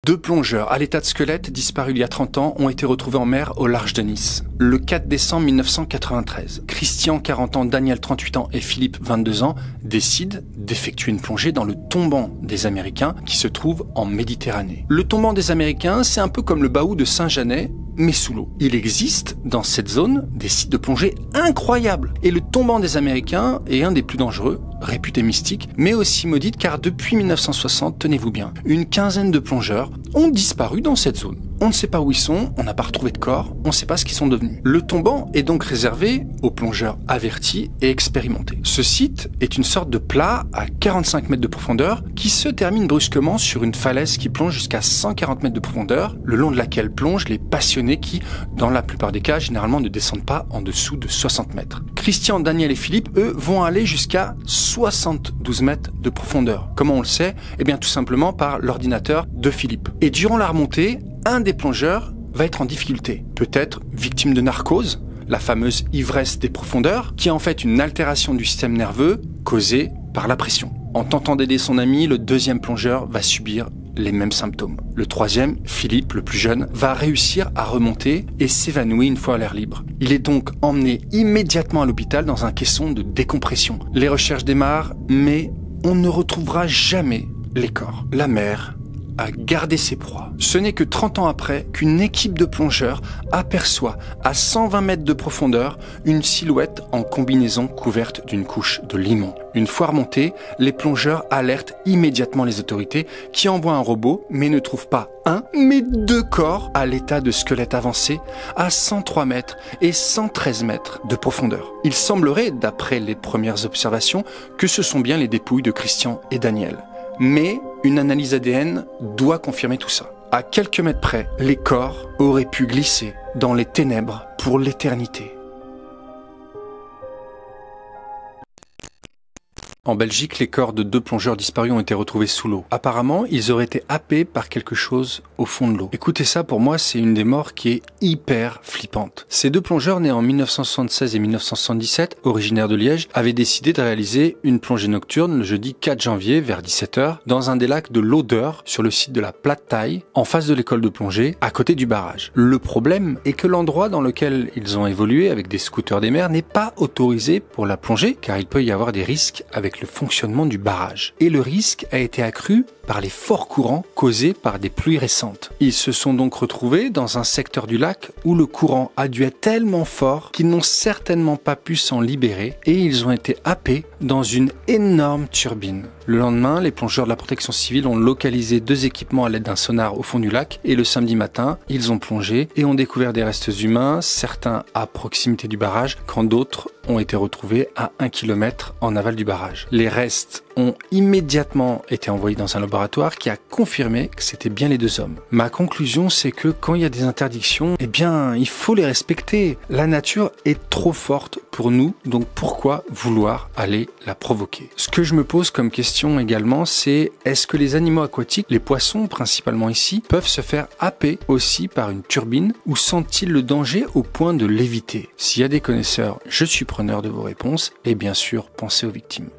2 plongeurs à l'état de squelette disparus il y a 30 ans ont été retrouvés en mer au large de Nice. Le 4 décembre 1993, Christian, 40 ans, Daniel, 38 ans et Philippe, 22 ans, décident d'effectuer une plongée dans le tombant des Américains qui se trouve en Méditerranée. Le tombant des Américains, c'est un peu comme le Bahou de Saint-Janet, mais sous l'eau. Il existe dans cette zone des sites de plongée incroyables. Et le tombant des Américains est un des plus dangereux, réputé mystique, mais aussi maudit car depuis 1960, tenez-vous bien, une quinzaine de plongeurs ont disparu dans cette zone. On ne sait pas où ils sont, on n'a pas retrouvé de corps, on ne sait pas ce qu'ils sont devenus. Le tombant est donc réservé aux plongeurs avertis et expérimentés. Ce site est une sorte de plat à 45 mètres de profondeur qui se termine brusquement sur une falaise qui plonge jusqu'à 140 mètres de profondeur, le long de laquelle plongent les passionnés qui, dans la plupart des cas, généralement ne descendent pas en dessous de 60 mètres. Christian, Daniel et Philippe, eux, vont aller jusqu'à 72 mètres de profondeur. Comment on le sait? Eh bien tout simplement par l'ordinateur de Philippe. Et durant la remontée, un des plongeurs va être en difficulté, peut-être victime de narcose, la fameuse ivresse des profondeurs, qui est en fait une altération du système nerveux causée par la pression. En tentant d'aider son ami, le deuxième plongeur va subir les mêmes symptômes. Le troisième, Philippe, le plus jeune, va réussir à remonter et s'évanouit une fois à l'air libre. Il est donc emmené immédiatement à l'hôpital dans un caisson de décompression. Les recherches démarrent, mais on ne retrouvera jamais les corps. La mer a gardé ses proies. Ce n'est que 30 ans après qu'une équipe de plongeurs aperçoit à 120 mètres de profondeur une silhouette en combinaison couverte d'une couche de limon. Une fois remontés, les plongeurs alertent immédiatement les autorités qui envoient un robot mais ne trouvent pas un, mais 2 corps à l'état de squelette avancé à 103 mètres et 113 mètres de profondeur. Il semblerait, d'après les premières observations, que ce sont bien les dépouilles de Christian et Daniel. Mais une analyse ADN doit confirmer tout ça. À quelques mètres près, les corps auraient pu glisser dans les ténèbres pour l'éternité. En Belgique, les corps de 2 plongeurs disparus ont été retrouvés sous l'eau. Apparemment, ils auraient été happés par quelque chose au fond de l'eau. Écoutez ça, pour moi, c'est une des morts qui est hyper flippante. Ces 2 plongeurs nés en 1976 et 1977, originaires de Liège, avaient décidé de réaliser une plongée nocturne le jeudi 4 janvier vers 17h dans un des lacs de l'Odeur sur le site de la Platte-Taille, en face de l'école de plongée, à côté du barrage. Le problème est que l'endroit dans lequel ils ont évolué avec des scooters des mers n'est pas autorisé pour la plongée car il peut y avoir des risques avec le fonctionnement du barrage. Et le risque a été accru par les forts courants causés par des pluies récentes. Ils se sont donc retrouvés dans un secteur du lac où le courant a dû être tellement fort qu'ils n'ont certainement pas pu s'en libérer et ils ont été happés dans une énorme turbine. Le lendemain, les plongeurs de la protection civile ont localisé 2 équipements à l'aide d'un sonar au fond du lac et le samedi matin, ils ont plongé et ont découvert des restes humains, certains à proximité du barrage, quand d'autres ont été retrouvés à 1 km en aval du barrage. Les restes ont immédiatement été envoyés dans un laboratoire qui a confirmé que c'était bien les 2 hommes. Ma conclusion, c'est que quand il y a des interdictions, eh bien, il faut les respecter. La nature est trop forte pour nous, donc pourquoi vouloir aller la provoquer? Ce que je me pose comme question également, c'est est-ce que les animaux aquatiques, les poissons principalement ici, peuvent se faire happer aussi par une turbine ou sentent-ils le danger au point de l'éviter? S'il y a des connaisseurs, je suis preneur de vos réponses et bien sûr, pensez aux victimes.